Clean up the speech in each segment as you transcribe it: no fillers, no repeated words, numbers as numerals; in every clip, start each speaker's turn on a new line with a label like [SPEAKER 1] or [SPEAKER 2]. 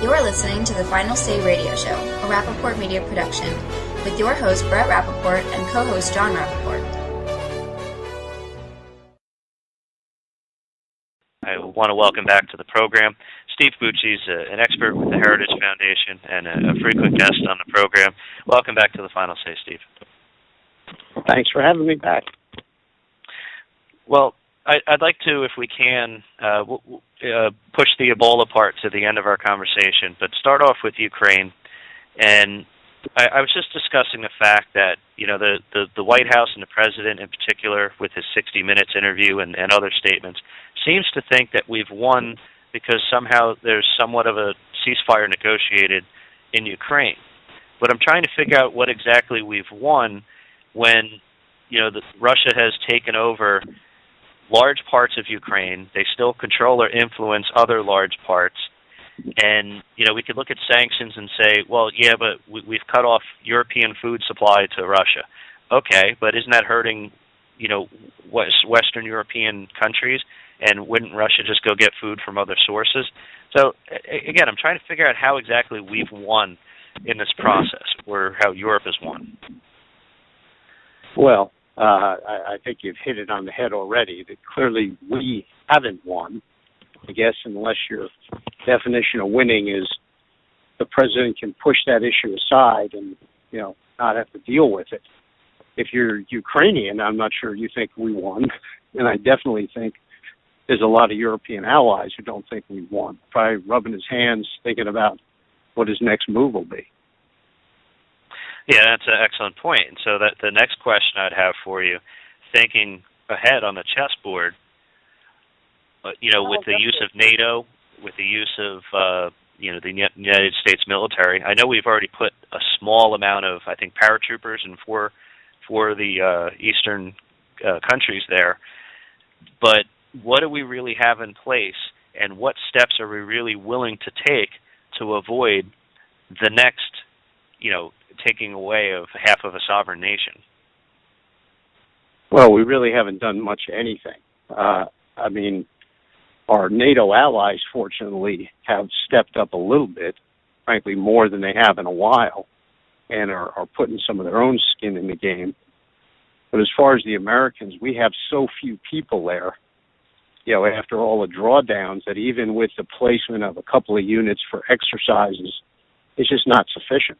[SPEAKER 1] You're listening to the Final Say Radio Show, a Rappaport Media production, with your host Brett Rappaport and co-host John Rappaport.
[SPEAKER 2] I want to welcome back to the program Steve Bucci, an expert with the Heritage Foundation and a frequent guest on the program. Welcome back to the Final Say, Steve.
[SPEAKER 3] Thanks for having me back.
[SPEAKER 2] Well, I'd like to, if we can, push the Ebola part to the end of our conversation, but start off with Ukraine. And I was just discussing the fact that, you know, the White House and the President in particular, with his 60 Minutes interview and other statements, seems to think that we've won because somehow there's somewhat of a ceasefire negotiated in Ukraine. But I'm trying to figure out what exactly we've won when, you know, Russia has taken over large parts of Ukraine. They still control or influence other large parts. And, you know, we could look at sanctions and say, well, yeah, but we've cut off European food supply to Russia. Okay, but isn't that hurting, you know, Western European countries? And wouldn't Russia just go get food from other sources? So, again, I'm trying to figure out how exactly we've won in this process, or how Europe has won.
[SPEAKER 3] Well, I think you've hit it on the head already, that clearly we haven't won, I guess, unless your definition of winning is the president can push that issue aside and, you know, not have to deal with it. If you're Ukrainian, I'm not sure you think we won, and I definitely think there's a lot of European allies who don't think we won, probably rubbing his hands thinking about what his next move will be.
[SPEAKER 2] Yeah, that's an excellent point. And so that the next question I'd have for you, thinking ahead on the chessboard, you know, with the use of NATO, with the use of, you know, the United States military, I know we've already put a small amount of, I think, paratroopers in for the eastern countries there. But what do we really have in place, and what steps are we really willing to take to avoid the next, you know, taking away of half of a sovereign nation?
[SPEAKER 3] Well, we really haven't done much of anything. I mean, our NATO allies, fortunately, have stepped up a little bit, frankly, more than they have in a while, and are putting some of their own skin in the game. But as far as the Americans, we have so few people there, you know, after all the drawdowns, that even with the placement of a couple of units for exercises, it's just not sufficient.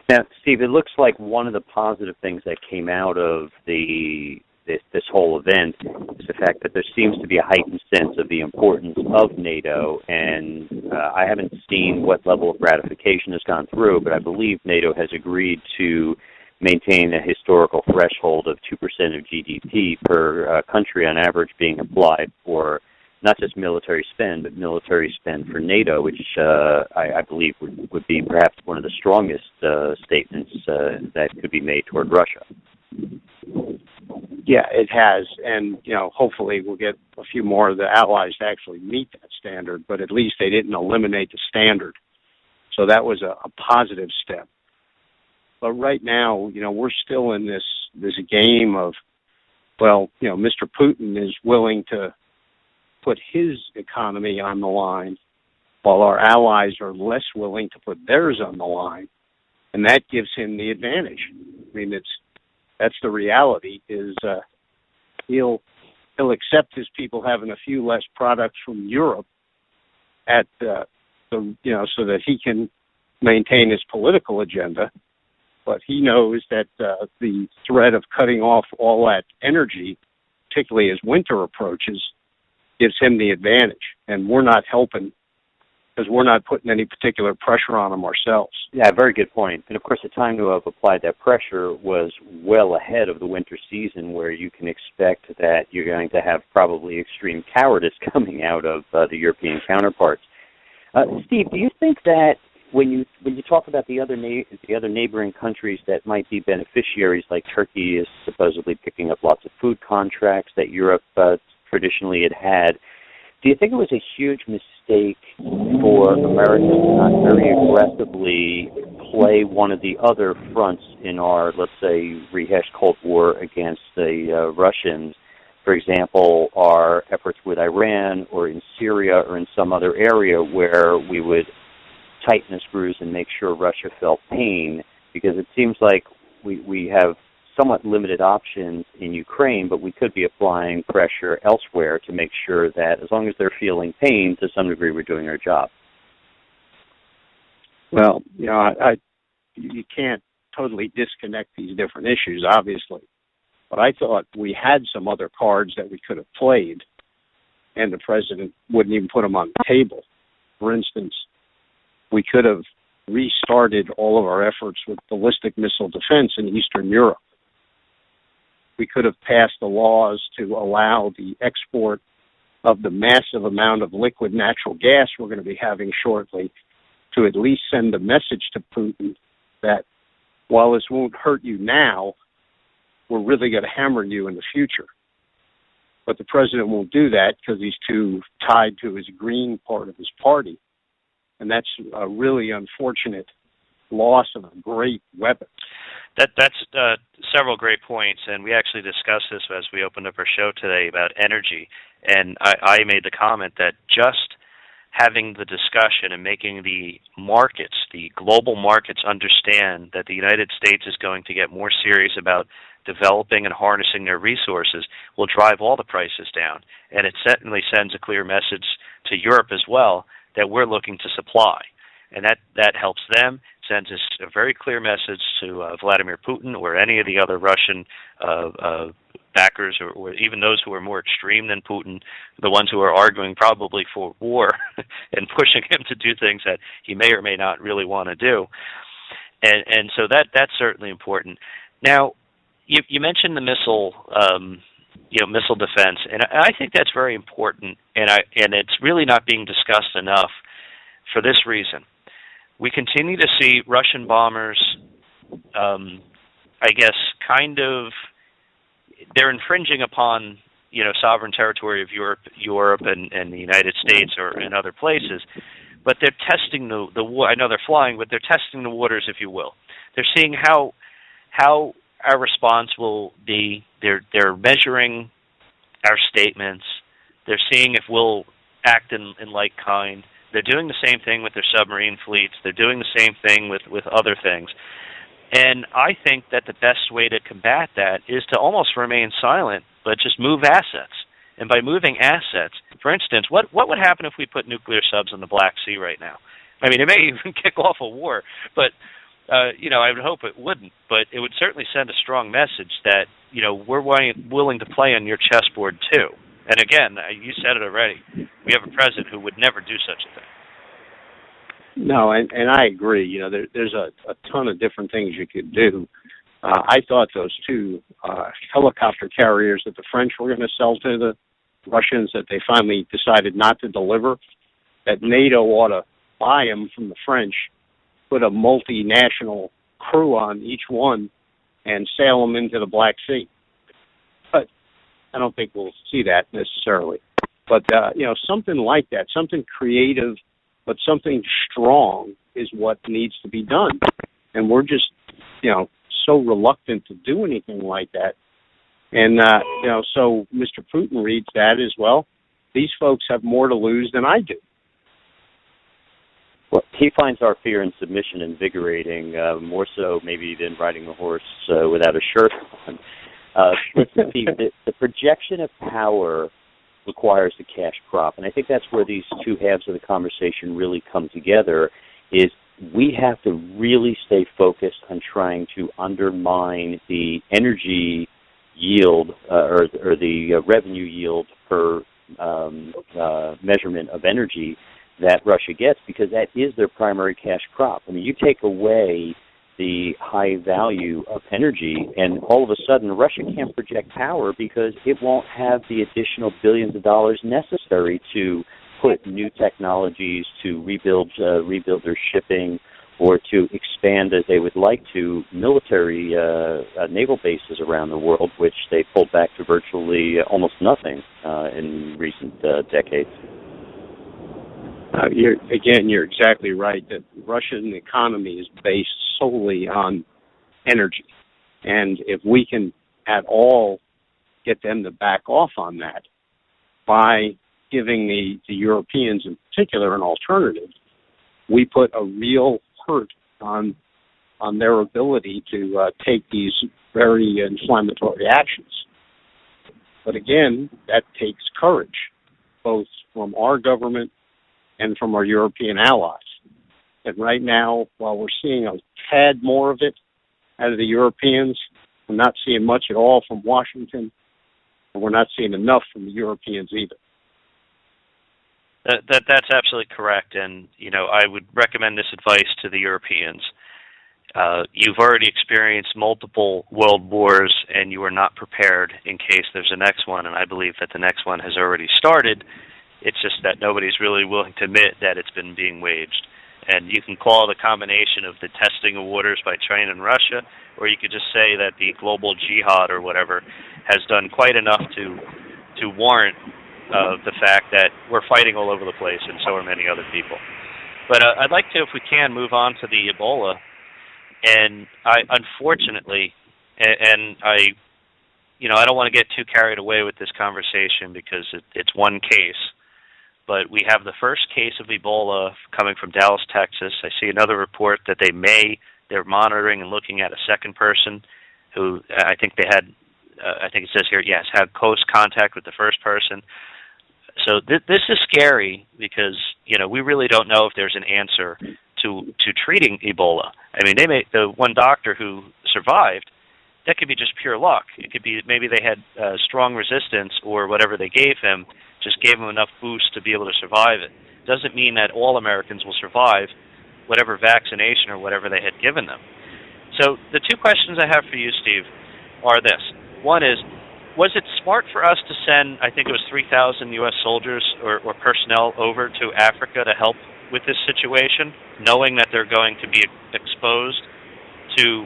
[SPEAKER 4] Now, Steve, it looks like one of the positive things that came out of this whole event is the fact that there seems to be a heightened sense of the importance of NATO, and I haven't seen what level of ratification has gone through, but I believe NATO has agreed to maintain a historical threshold of 2% of GDP per country on average being applied for not just military spend, but military spend for NATO, which I believe would be perhaps one of the strongest statements that could be made toward Russia.
[SPEAKER 3] Yeah, it has, and, you know, hopefully we'll get a few more of the allies to actually meet that standard, but at least they didn't eliminate the standard. So that was a positive step. But right now, you know, we're still in this game of, well, you know, Mr. Putin is willing to put his economy on the line, while our allies are less willing to put theirs on the line, and that gives him the advantage. I mean, that's the reality. Is he'll accept his people having a few less products from Europe at the you know, so that he can maintain his political agenda. But he knows that the threat of cutting off all that energy, particularly as winter approaches, gives him the advantage. And we're not helping because we're not putting any particular pressure on him ourselves.
[SPEAKER 4] Yeah, very good point. And, of course, the time to have applied that pressure was well ahead of the winter season, where you can expect that you're going to have probably extreme cowardice coming out of the European counterparts. Steve, do you think that when you talk about the other neighboring countries that might be beneficiaries, like Turkey is supposedly picking up lots of food contracts that Europe traditionally had, do you think it was a huge mistake for America to not very aggressively play one of the other fronts in our, let's say, rehashed Cold War against the Russians for example, our efforts with Iran or in Syria or in some other area where we would tighten the screws and make sure Russia felt pain, because it seems like we have somewhat limited options in Ukraine, but we could be applying pressure elsewhere to make sure that as long as they're feeling pain, to some degree, we're doing our job.
[SPEAKER 3] Well, you can't totally disconnect these different issues, obviously. But I thought we had some other cards that we could have played, and the president wouldn't even put them on the table. For instance, we could have restarted all of our efforts with ballistic missile defense in Eastern Europe. We could have passed the laws to allow the export of the massive amount of liquid natural gas we're going to be having shortly, to at least send a message to Putin that while this won't hurt you now, we're really going to hammer you in the future. But the president won't do that because he's too tied to his green part of his party. And that's a really unfortunate loss of a great weapon.
[SPEAKER 2] That's several great points, and we actually discussed this as we opened up our show today about energy. And I made the comment that just having the discussion and making the markets, the global markets, understand that the United States is going to get more serious about developing and harnessing their resources will drive all the prices down. And it certainly sends a clear message to Europe as well that we're looking to supply. And that helps them, sends us a very clear message to Vladimir Putin or any of the other Russian backers, or even those who are more extreme than Putin, the ones who are arguing probably for war and pushing him to do things that he may or may not really want to do. And so that's certainly important. Now, you mentioned the missile defense, and I think that's very important, and it's really not being discussed enough for this reason. We continue to see Russian bombers, they're infringing upon, sovereign territory of Europe and the United States or in other places, but they're testing the I know they're flying, but they're testing the waters, if you will. They're seeing how our response will be. They're measuring our statements. They're seeing if we'll act in like kind. They're doing the same thing with their submarine fleets. They're doing the same thing with other things. And I think that the best way to combat that is to almost remain silent, but just move assets. And by moving assets, for instance, what would happen if we put nuclear subs in the Black Sea right now? I mean, it may even kick off a war, but I would hope it wouldn't. But it would certainly send a strong message that, we're willing to play on your chessboard too. And again, you said it already. We have a president who would never do such a thing.
[SPEAKER 3] No, and I agree. There's a ton of different things you could do. I thought those two helicopter carriers that the French were going to sell to the Russians that they finally decided not to deliver, that NATO ought to buy them from the French, put a multinational crew on each one, and sail them into the Black Sea. But I don't think we'll see that necessarily. But, something like that, something creative, but something strong is what needs to be done. And we're just, so reluctant to do anything like that. And, so Mr. Putin reads that as well. These folks have more to lose than I do.
[SPEAKER 4] Well, he finds our fear and submission invigorating, more so maybe than riding a horse without a shirt on. The projection of power requires a cash crop, and I think that's where these two halves of the conversation really come together, is we have to really stay focused on trying to undermine the energy yield or the revenue yield per measurement of energy that Russia gets, because that is their primary cash crop. I mean, you take away the high value of energy, and all of a sudden Russia can't project power because it won't have the additional billions of dollars necessary to put new technologies to rebuild their shipping or to expand as they would like to military naval bases around the world, which they pulled back to virtually almost nothing in recent decades.
[SPEAKER 3] You're exactly right that the Russian economy is based solely on energy. And if we can at all get them to back off on that by giving the Europeans in particular an alternative, we put a real hurt on their ability to take these very inflammatory actions. But again, that takes courage, both from our government and from our European allies. And right now, while we're seeing a tad more of it out of the Europeans, we're not seeing much at all from Washington, and we're not seeing enough from the Europeans either.
[SPEAKER 2] That's absolutely correct, and I would recommend this advice to the Europeans. You've already experienced multiple world wars, and you are not prepared in case there's a next one, and I believe that the next one has already started. It's just that nobody's really willing to admit that it's been being waged. And you can call it a combination of the testing of waters by China and Russia, or you could just say that the global jihad or whatever has done quite enough to warrant the fact that we're fighting all over the place, and so are many other people. But I'd like to, if we can, move on to the Ebola. And unfortunately, I don't want to get too carried away with this conversation because it's one case. But we have the first case of Ebola coming from Dallas, Texas. I see another report that they're monitoring and looking at a second person who I think they had, I think it says here, yes, had close contact with the first person. So this is scary because, we really don't know if there's an answer to treating Ebola. I mean, the one doctor who survived, that could be just pure luck. It could be maybe they had strong resistance, or whatever they gave him just gave him enough boost to be able to survive it. Doesn't mean that all Americans will survive whatever vaccination or whatever they had given them. So the two questions I have for you, Steve, are this. One is, was it smart for us to send, I think it was 3,000 U.S. soldiers or personnel over to Africa to help with this situation, knowing that they're going to be exposed to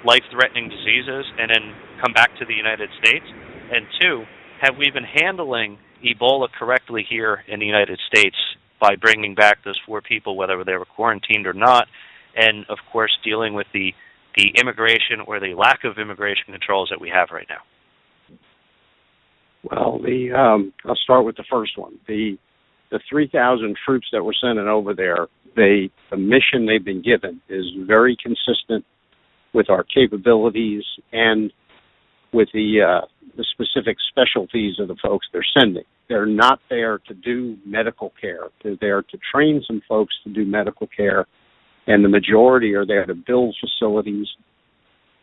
[SPEAKER 2] life-threatening diseases and then come back to the United States? And two, have we been handling Ebola correctly here in the United States by bringing back those 4 people, whether they were quarantined or not, and, of course, dealing with the immigration or the lack of immigration controls that we have right now?
[SPEAKER 3] Well, I'll start with the first one. The 3,000 troops that we're sending over there, the mission they've been given is very consistent with our capabilities and with the specific specialties of the folks they're sending. They're not there to do medical care. They're there to train some folks to do medical care, and the majority are there to build facilities,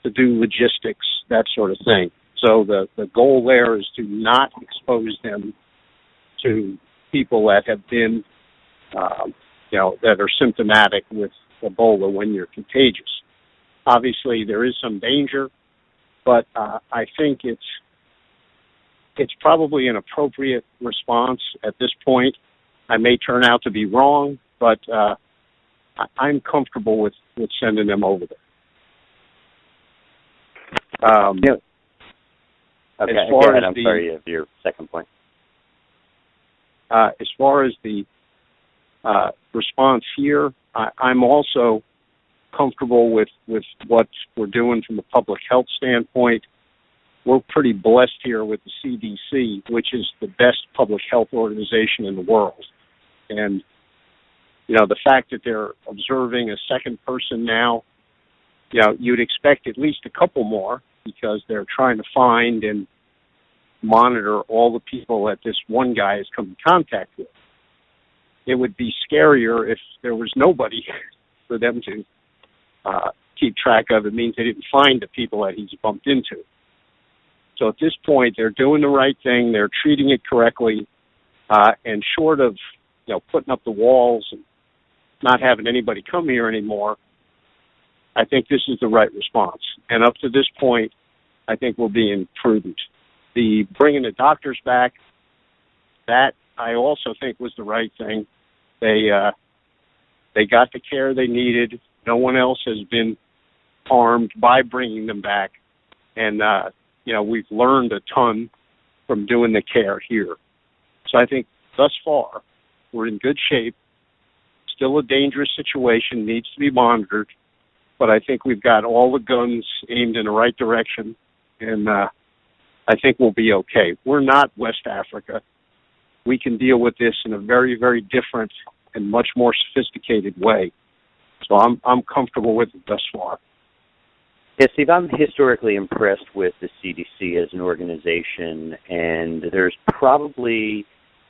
[SPEAKER 3] to do logistics, that sort of thing. So the goal there is to not expose them to people that have been, that are symptomatic with Ebola when you're contagious. Obviously, there is some danger, but I think it's probably an appropriate response at this point. I may turn out to be wrong, but I'm comfortable with sending them over there.
[SPEAKER 4] Yeah. Okay,
[SPEAKER 3] as far as
[SPEAKER 4] I'm sorry, your second point.
[SPEAKER 3] As far as the response here, I'm also comfortable with what we're doing from a public health standpoint. We're pretty blessed here with the CDC, which is the best public health organization in the world. And, the fact that they're observing a second person now, you'd expect at least a couple more, because they're trying to find and monitor all the people that this one guy has come in contact with. It would be scarier if there was nobody for them to keep track of. It means they didn't find the people that he's bumped into. So at this point, they're doing the right thing. They're treating it correctly. And short of, putting up the walls and not having anybody come here anymore, I think this is the right response. And up to this point, I think we're being prudent. The bringing the doctors back, that I also think was the right thing. They got the care they needed. No one else has been harmed by bringing them back. And, we've learned a ton from doing the care here. So I think thus far, we're in good shape. Still a dangerous situation, needs to be monitored. But I think we've got all the guns aimed in the right direction. And I think we'll be okay. We're not West Africa. We can deal with this in a very, very different and much more sophisticated way. So I'm comfortable with it thus far.
[SPEAKER 4] Yeah, Steve, I'm historically impressed with the CDC as an organization, and there's probably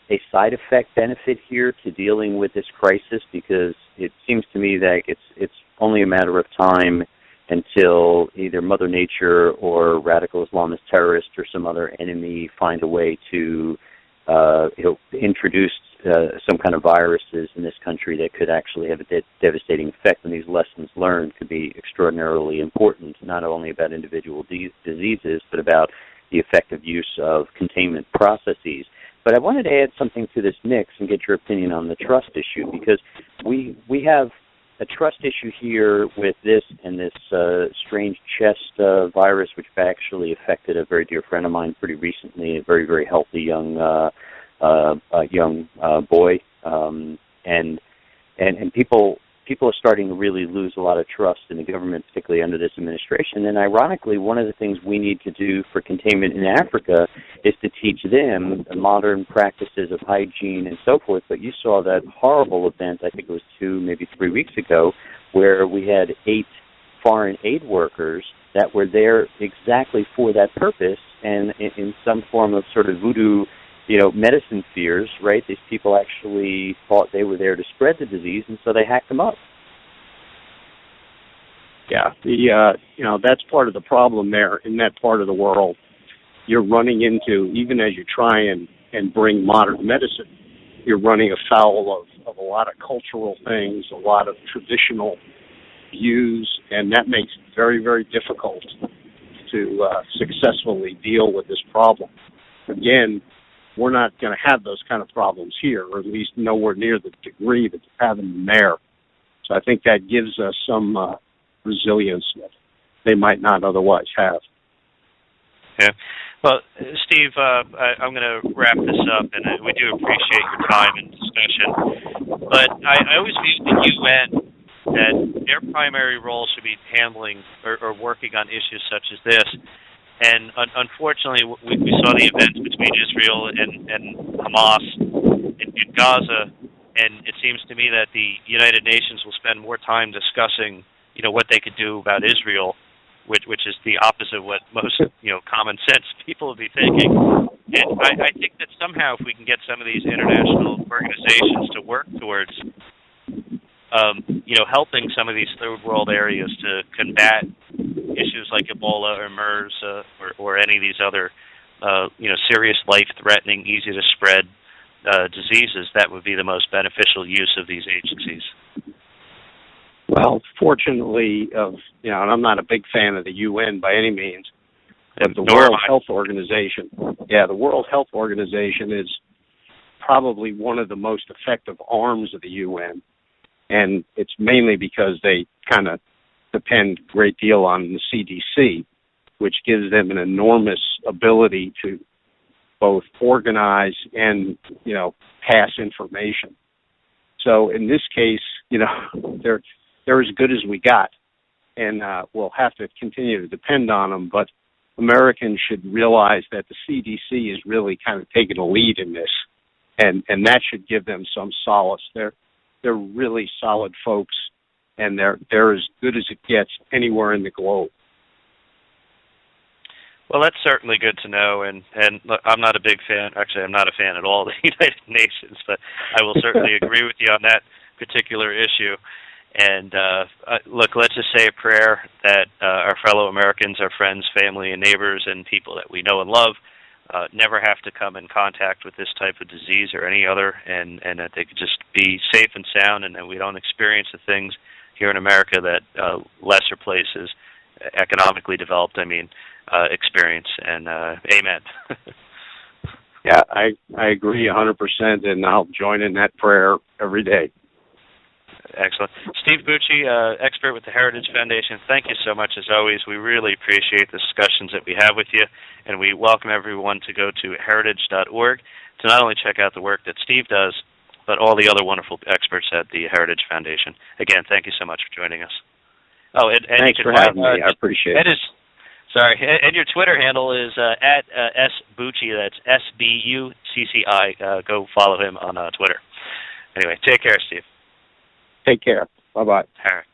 [SPEAKER 4] a side effect benefit here to dealing with this crisis, because it seems to me that it's only a matter of time until either Mother Nature or radical Islamist terrorists or some other enemy find a way to introduce some kind of viruses in this country that could actually have a devastating effect. And these lessons learned could be extraordinarily important, not only about individual diseases, but about the effective use of containment processes. But I wanted to add something to this mix and get your opinion on the trust issue, because we have a trust issue here with this and this strange chest virus, which actually affected a very dear friend of mine pretty recently, a very, very healthy young boy, and people are starting to really lose a lot of trust in the government, particularly under this administration. And ironically, one of the things we need to do for containment in Africa is to teach them the modern practices of hygiene and so forth. But you saw that horrible event, I think it was 2, maybe 3 weeks ago, where we had 8 foreign aid workers that were there exactly for that purpose, and in some form of sort of voodoo, medicine fears, right? These people actually thought they were there to spread the disease, and so they hacked them up.
[SPEAKER 3] Yeah, that's part of the problem there in that part of the world. You're running into, even as you try and bring modern medicine, you're running afoul of a lot of cultural things, a lot of traditional views, and that makes it very, very difficult to successfully deal with this problem. Again, we're not going to have those kind of problems here, or at least nowhere near the degree that they're having them there. So I think that gives us some resilience that they might not otherwise have.
[SPEAKER 2] Yeah. Well, Steve, I'm going to wrap this up, and we do appreciate your time and discussion. But I always view the UN that their primary role should be handling or working on issues such as this. And unfortunately, we saw the events between Israel and Hamas in Gaza, and it seems to me that the United Nations will spend more time discussing, what they could do about Israel, which is the opposite of what most, common sense people would be thinking. And I think that somehow if we can get some of these international organizations to work towards, helping some of these third world areas to combat issues like Ebola or MERS or any of these other, serious life-threatening, easy-to-spread diseases, that would be the most beneficial use of these agencies.
[SPEAKER 3] Well, fortunately, and I'm not a big fan of the UN by any means, but the World Health Organization, the World Health Organization is probably one of the most effective arms of the UN, and it's mainly because they kind of depend a great deal on the CDC, which gives them an enormous ability to both organize and, pass information. So in this case, they're as good as we got, and we'll have to continue to depend on them. But Americans should realize that the CDC is really kind of taking a lead in this, and that should give them some solace. They're really solid folks, and they're as good as it gets anywhere in the globe.
[SPEAKER 2] Well, that's certainly good to know, and look, I'm not a big fan. Actually, I'm not a fan at all of the United Nations, but I will certainly agree with you on that particular issue. And look, let's just say a prayer that our fellow Americans, our friends, family, and neighbors, and people that we know and love never have to come in contact with this type of disease or any other, and that they could just be safe and sound, and that we don't experience the things here in America that lesser places, economically developed, experience. And amen.
[SPEAKER 3] Yeah, I agree 100%, and I'll join in that prayer every day.
[SPEAKER 2] Excellent. Steve Bucci, expert with the Heritage Foundation, thank you so much as always. We really appreciate the discussions that we have with you, and we welcome everyone to go to heritage.org to not only check out the work that Steve does, but all the other wonderful experts at the Heritage Foundation. Again, thank you so much for joining us. Oh, and
[SPEAKER 3] thanks for having me. I appreciate it.
[SPEAKER 2] Sorry, and your Twitter handle is at @sbucci. That's SBUCCI. Go follow him on Twitter. Anyway, take care, Steve.
[SPEAKER 3] Take care. Bye-bye.
[SPEAKER 2] All right.